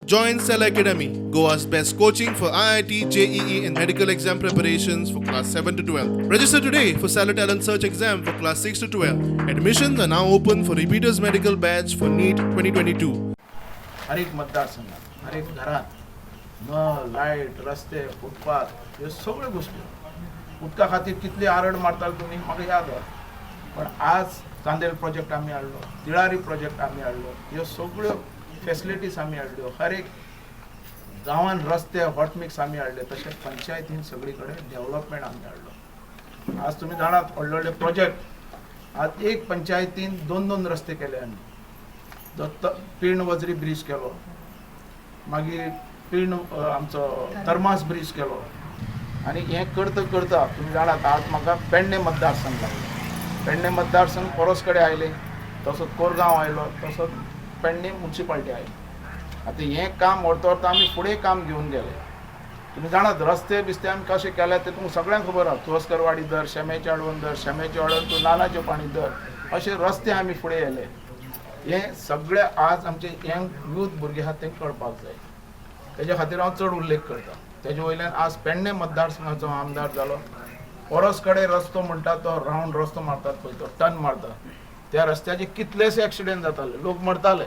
Join Cell Academy, Goa's best coaching for IIT, JEE, and medical exam preparations for class 7 to 12. Register today for Cell Talent Search exam for class 6 to 12. Admissions are now open for repeaters medical batch for NEET 2022. हर एक मतदारसंघात हर एक घरात नळ, light, रस्ते, footpath हे सगळ्यो गोष्टी उदका खातीर कितली आरड मारताले तुमी म्हाका याद आसा. पण आज चांदेल प्रोजेक्ट आमी हाडलो, तिळारी प्रोजेक्ट आमी हाडलो, ह्यो सगळ्यो फॅसिलिटीज आमी हाडल्यो. हर एक गांवान रस्ते हॉट मिक्स आमी हाडले. तशेंच पंचायतीन सगळी कडेन डेव्हलपमेंट आमी हाडलो. आज तुमी जाणात व्हडले व्हडले प्रोजेक्ट आज एक पंचायतीन 2-2 रस्ते केले आमी. पिर्ण वजरी ब्रिज केलो, मागीर पिर्ण आमचो थर्मास ब्रिज केलो. आनी हें करता करता तुमी जाणात आज म्हाका पेडणे मतदारसंघ लागलो. पेडणे मतदारसंघ परस कडेन आयले, तसोच कोरगांव आयलो, तसोच पेडणे म्युन्सिपालिटी आयली. आतां हें काम व्हरता व्हरता आमी फुडें काम घेवन गेले. तुमी जाणात रस्ते बिस्ते आमी कशे केले ते तुमकां सगळ्यांक खबर आसा. तुळसकरवाडी धर, शेमेचे आडवण धर, शेमेचे आडवण तूं नालाचें पाणी धर, अशे रस्ते आमी फुडें येले. हे सगळे आज आमचे यंग यूथ भुरगे आहात ते कळपाक जाय. तेज्या खातीर हांव चड उल्लेख करता. तेजे वयल्यान आज पेडणे मतदारसंघाचो आमदार जालो. परस कडेन रस्तो म्हणटा तो रावंड रस्तो मारतात पळय, तो टर्न मारता, त्या रस्त्याचे कितलेशे एक्सिडेंट जाताले, लोक मरताले.